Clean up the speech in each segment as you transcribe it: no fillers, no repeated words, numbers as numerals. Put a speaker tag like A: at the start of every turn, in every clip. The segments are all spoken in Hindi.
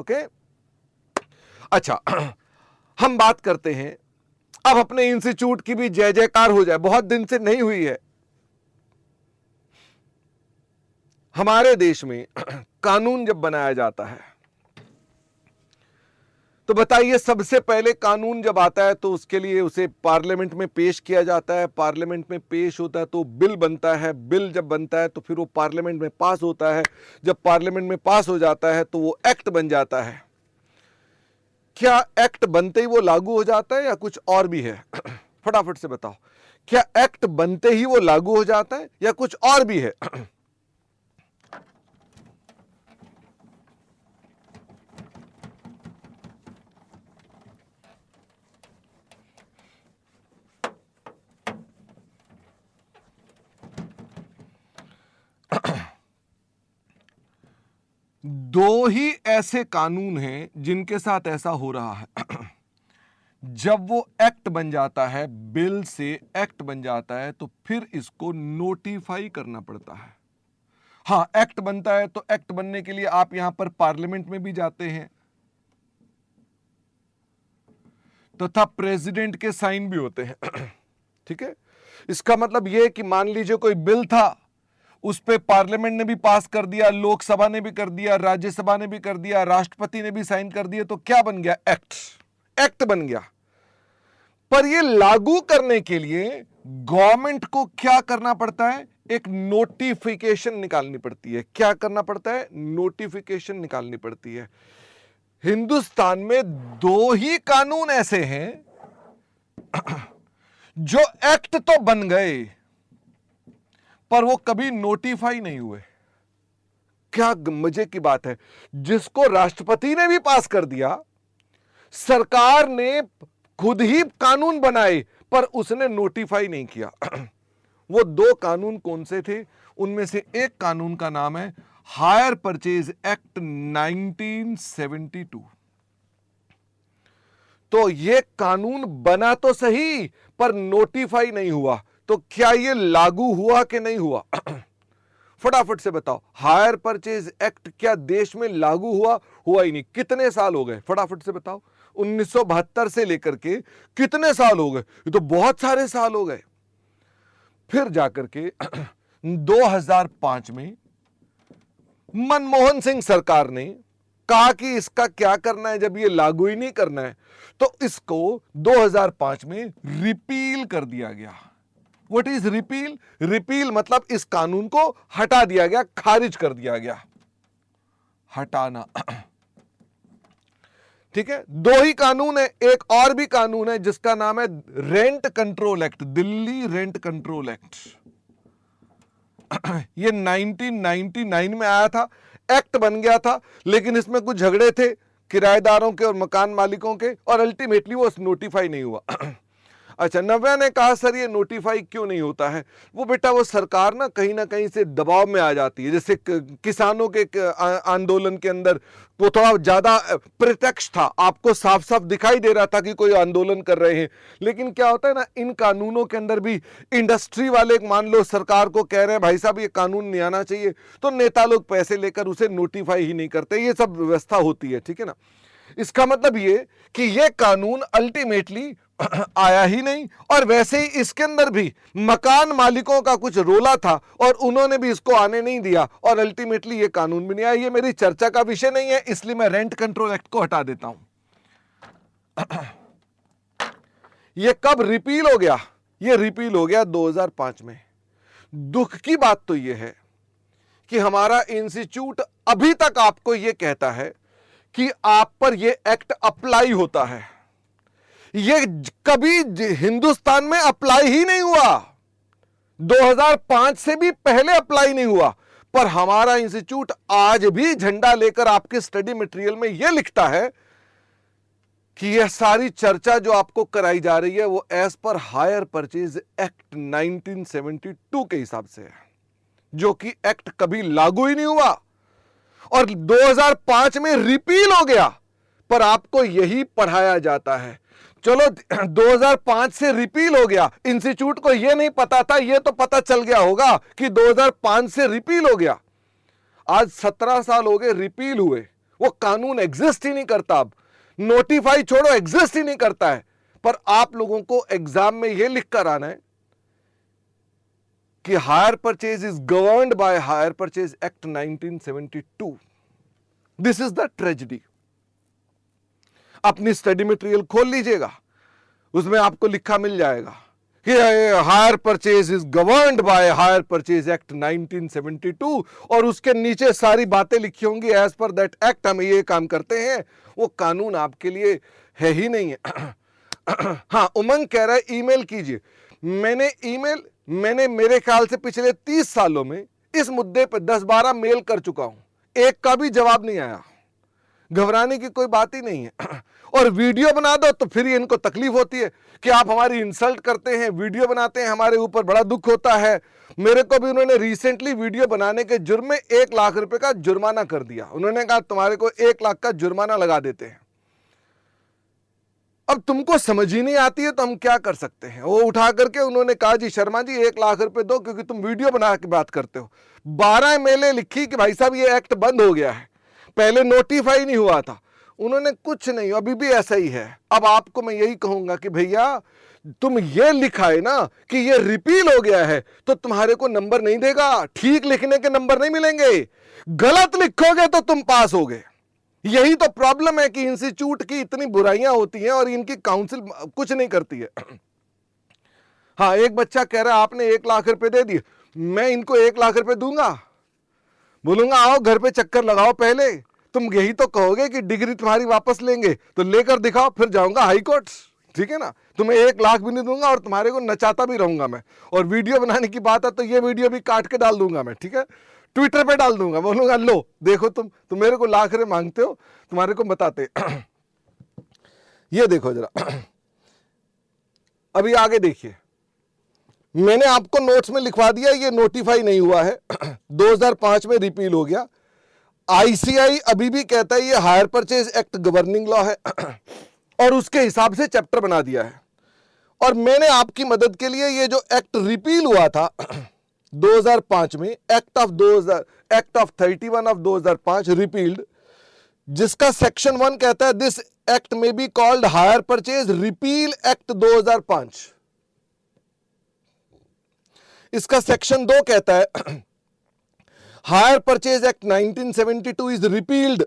A: ओके। अच्छा, हम बात करते हैं अब अपने इंस्टीट्यूट की भी जय जयकार हो जाए, बहुत दिन से नहीं हुई है। हमारे देश में कानून जब बनाया जाता है तो बताइए, सबसे पहले कानून जब आता है तो उसके लिए उसे पार्लियामेंट में पेश किया जाता है, पार्लियामेंट में पेश होता है तो बिल बनता है, बिल जब बनता है तो फिर वो पार्लियामेंट में पास होता है, जब पार्लियामेंट में पास हो जाता है तो वो एक्ट बन जाता है। क्या एक्ट बनते ही वो लागू हो जाता है या कुछ और भी है? फटाफट से बताओ, क्या एक्ट बनते ही वो लागू हो जाता है या कुछ और भी है? दो ही ऐसे कानून हैं जिनके साथ ऐसा हो रहा है। जब वो एक्ट बन जाता है, बिल से एक्ट बन जाता है, तो फिर इसको नोटिफाई करना पड़ता है। हाँ, एक्ट बनता है तो एक्ट बनने के लिए आप यहां पर पार्लियामेंट में भी जाते हैं तथा प्रेसिडेंट के साइन भी होते हैं। ठीक है, इसका मतलब यह है कि मान लीजिए कोई बिल था, उस पे पार्लियामेंट ने भी पास कर दिया, लोकसभा ने भी कर दिया, राज्यसभा ने भी कर दिया, राष्ट्रपति ने भी साइन कर दिया, तो क्या बन गया? एक्ट। एक्ट बन गया। पर ये लागू करने के लिए गवर्नमेंट को क्या करना पड़ता है? एक नोटिफिकेशन निकालनी पड़ती है। क्या करना पड़ता है? नोटिफिकेशन निकालनी पड़ती है। हिंदुस्तान में दो ही कानून ऐसे हैं जो एक्ट तो बन गए पर वो कभी नोटिफाई नहीं हुए। क्या मजे की बात है, जिसको राष्ट्रपति ने भी पास कर दिया, सरकार ने खुद ही कानून बनाए पर उसने नोटिफाई नहीं किया। वो दो कानून कौन से थे? उनमें से एक कानून का नाम है हायर परचेज एक्ट 1972। तो ये कानून बना तो सही पर नोटिफाई नहीं हुआ, तो क्या ये लागू हुआ कि नहीं हुआ? फटाफट से बताओ, हायर परचेज एक्ट क्या देश में लागू हुआ? हुआ ही नहीं। कितने साल हो गए? फटाफट से बताओ। 1972 से लेकर के कितने साल हो गए? ये तो बहुत सारे साल हो गए। फिर जाकर के 2005 में मनमोहन सिंह सरकार ने कहा कि इसका क्या करना है, जब ये लागू ही नहीं करना है तो इसको 2005 में रिपील कर दिया गया। What is repeal? रिपील मतलब इस कानून को हटा दिया गया, खारिज कर दिया गया। हटाना। ठीक है, दो ही कानून है। एक और भी कानून है जिसका नाम है rent control act, Delhi rent control act. ये 1999 में आया था, एक्ट बन गया था, लेकिन इसमें कुछ झगड़े थे किराएदारों के और मकान मालिकों के, और अल्टीमेटली वो नोटिफाई नहीं हुआ। अच्छा, नव्या ने कहा सर ये नोटिफाई क्यों नहीं होता है? वो बेटा, वो सरकार ना कहीं से दबाव में आ जाती है। जैसे किसानों के आंदोलन के अंदर वो थोड़ा ज्यादा प्रत्यक्ष था, आपको साफ साफ दिखाई दे रहा था कि कोई आंदोलन कर रहे हैं। लेकिन क्या होता है ना, इन कानूनों के अंदर भी इंडस्ट्री वाले मान लो सरकार को कह रहे हैं भाई साहब ये कानून नहीं आना चाहिए, तो नेता लोग पैसे लेकर उसे नोटिफाई ही नहीं करते। ये सब व्यवस्था होती है, ठीक है ना। इसका मतलब ये कि ये कानून अल्टीमेटली आया ही नहीं, और वैसे ही इसके अंदर भी मकान मालिकों का कुछ रोला था और उन्होंने भी इसको आने नहीं दिया, और अल्टीमेटली ये कानून भी नहीं आया। ये मेरी चर्चा का विषय नहीं है, इसलिए मैं रेंट कंट्रोल एक्ट को हटा देता हूं। ये कब रिपील हो गया? ये रिपील हो गया 2005 में। दुख की बात तो ये है कि हमारा इंस्टीट्यूट अभी तक आपको ये कहता है कि आप पर ये एक्ट अप्लाई होता है। ये कभी हिंदुस्तान में अप्लाई ही नहीं हुआ, 2005 से भी पहले अप्लाई नहीं हुआ। पर हमारा इंस्टीट्यूट आज भी झंडा लेकर आपके स्टडी मटेरियल में यह लिखता है कि यह सारी चर्चा जो आपको कराई जा रही है वो as per hire purchase act 1972 के हिसाब से है, जो कि एक्ट कभी लागू ही नहीं हुआ और 2005 में रिपील हो गया। पर आपको यही पढ़ाया जाता है। चलो 2005 से रिपील हो गया, इंस्टीट्यूट को यह नहीं पता था, यह तो पता चल गया होगा कि 2005 से रिपील हो गया। आज 17 साल हो गए रिपील हुए, वो कानून एग्जिस्ट ही नहीं करता। अब नोटिफाई छोड़ो, एग्जिस्ट ही नहीं करता है। पर आप लोगों को एग्जाम में यह लिख कर आना है कि hire purchase is governed bye hire purchase act 1972। This is the tragedy. अपनी स्टडी मटेरियल खोल लीजिएगा, उसमें आपको लिखा मिल जाएगा कि hire purchase is governed bye hire purchase act 1972, और उसके नीचे सारी बातें लिखी होंगी एज पर दैट एक्ट हम ये काम करते हैं। वो कानून आपके लिए है ही नहीं है। हाँ, उमंग कह रहा है ईमेल कीजिए। मैंने मेरे ख्याल से पिछले 30 सालों में इस मुद्दे पर 10-12 मेल कर चुका हूं, एक का भी जवाब नहीं आया। घबराने की कोई बात ही नहीं है। और वीडियो बना दो तो फिर इनको तकलीफ होती है कि आप हमारी इंसल्ट करते हैं, वीडियो बनाते हैं, हमारे ऊपर बड़ा दुख होता है। मेरे को भी उन्होंने रिसेंटली वीडियो बनाने के जुर्म में 1 लाख रुपए का जुर्माना कर दिया। उन्होंने कहा तुम्हारे को 1 लाख का जुर्माना लगा देते हैं। अब तुमको समझ ही नहीं आती है तो हम क्या कर सकते हैं। वो उठा करके उन्होंने कहा जी शर्मा जी 1 लाख रुपए दो क्योंकि तुम वीडियो बना के बात करते हो। 12 मेले लिखी कि भाई साहब ये एक्ट बंद हो गया है, पहले नोटिफाई नहीं हुआ था। उन्होंने कुछ नहीं, अभी भी ऐसा ही है। अब आपको मैं यही कहूंगा कि भैया तुम ये लिखा है ना कि ये रिपील हो गया है तो तुम्हारे को नंबर नहीं देगा, ठीक लिखने के नंबर नहीं मिलेंगे। गलत लिखोगे तो तुम पास होगे। यही तो प्रॉब्लम है कि इंस्टीट्यूट की इतनी बुराइयां होती हैं और इनकी काउंसिल कुछ नहीं करती है। हाँ, एक बच्चा कह रहा है आपने 1 लाख रुपए दे दिए, मैं इनको 1 लाख रुपए दूंगा, बोलूंगा आओ घर पे चक्कर लगाओ पहले। तुम यही तो कहोगे कि डिग्री तुम्हारी वापस लेंगे, तो लेकर दिखाओ, फिर जाऊंगा हाई कोर्ट। ठीक है ना, तुम्हें 1 लाख भी नहीं दूंगा और तुम्हारे को नचाता भी रहूंगा मैं। और वीडियो बनाने की बात है तो ये वीडियो भी काट के डाल दूंगा मैं, ठीक है, ट्विटर पे डाल दूंगा, बोलूंगा लो देखो तुम मेरे को लाख रुपए मांगते हो, तुम्हारे को बताते। ये देखो जरा, अभी आगे देखिए, मैंने आपको नोट्स में लिखवा दिया, ये नोटिफाई नहीं हुआ है। 2005 में रिपील हो गया। आईसीआई अभी भी कहता है ये hire purchase act governing law है और उसके हिसाब से चैप्टर बना दिया है। और मैंने आपकी मदद के लिए ये जो एक्ट रिपील हुआ था 2005 में, एक्ट ऑफ 31 ऑफ 2005 रिपील्ड, जिसका सेक्शन 1 कहता है दिस एक्ट में be called hire purchase repeal act 2005। इसका सेक्शन 2 कहता है hire purchase act 1972 is repealed,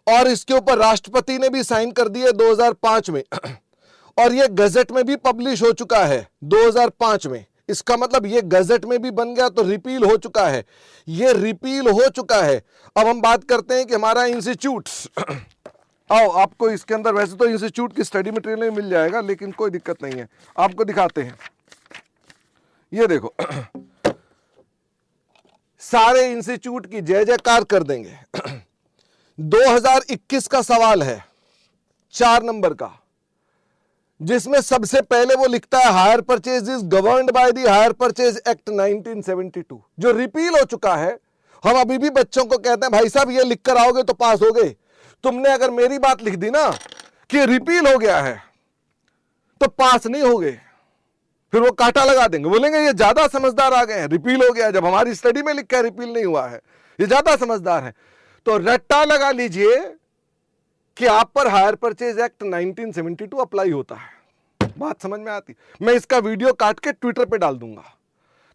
A: और इसके ऊपर राष्ट्रपति ने भी साइन कर दिए 2005 में, और यह गजट में भी पब्लिश हो चुका है 2005 में। इसका मतलब ये गजट में भी बन गया तो रिपील हो चुका है, ये रिपील हो चुका है। अब हम बात करते हैं कि हमारा इंस्टीट्यूट, आओ आपको इसके अंदर वैसे तो इंस्टीट्यूट की स्टडी मटेरियल मिल जाएगा लेकिन कोई दिक्कत नहीं है, आपको दिखाते हैं। ये देखो, सारे इंस्टीट्यूट की जय जयकार कर देंगे। 2021 का सवाल है 4 नंबर का, जिसमें सबसे पहले वो लिखता है hire purchase is governed by the hire purchase act 1972, जो रिपील हो चुका है। हम अभी भी बच्चों को कहते हैं भाई साहब ये लिख कर आओगे तो पास हो गए। तुमने अगर मेरी बात लिख दी ना कि रिपील हो गया है तो पास नहीं हो गए, फिर वो कांटा लगा देंगे, बोलेंगे ये ज्यादा समझदार आ गए हैं, रिपील हो गया, जब हमारी स्टडी में लिखा है रिपील नहीं हुआ है, ये ज्यादा समझदार है। तो रट्टा लगा लीजिए कि आप पर हायर परचेज एक्ट 1972 अप्लाई होता है। बात समझ में आती? मैं इसका वीडियो काट के ट्विटर पे डाल दूंगा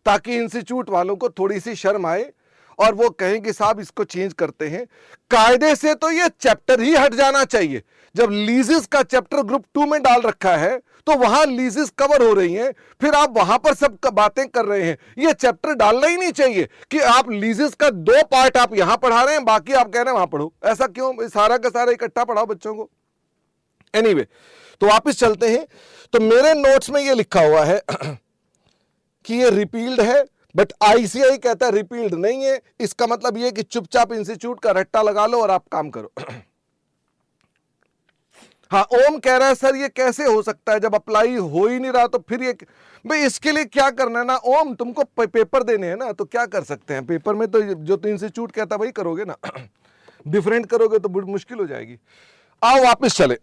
A: ताकि इंस्टीट्यूट वालों को थोड़ी सी शर्म आए और वो कहें कि साहब इसको चेंज करते हैं। कायदे से तो ये चैप्टर ही हट जाना चाहिए। जब लीजेस का चैप्टर ग्रुप 2 में डाल रखा है तो वहां लीजेस कवर हो रही हैं, फिर आप वहां पर सब बातें कर रहे हैं। ये चैप्टर डालना ही नहीं चाहिए कि आप लीजेस का 2 पार्ट आप यहां पढ़ा रहे हैं, बाकी आप कह रहे हैं वहां पढ़ो। ऐसा क्यों? सारा का सारा इकट्ठा पढ़ाओ बच्चों को। एनीवे, तो वापस चलते हैं। तो मेरे नोट्स में ये लिखा हुआ है कि ये रिपील्ड है, बट आईसीआई कहता है रिपील्ड नहीं है। इसका मतलब ये कि चुपचाप इंस्टीट्यूट का रट्टा लगा लो और आप काम करो। हाँ, ओम कह रहा है सर ये कैसे हो सकता है जब अप्लाई हो ही नहीं रहा, तो फिर ये भाई इसके लिए क्या करना है ना ओम, तुमको पेपर देने हैं ना, तो क्या कर सकते हैं पेपर में? तो जो तो इंस्टीट्यूट कहता है वही करोगे ना। डिफरेंट करोगे तो मुश्किल हो जाएगी। आओ वापस चले।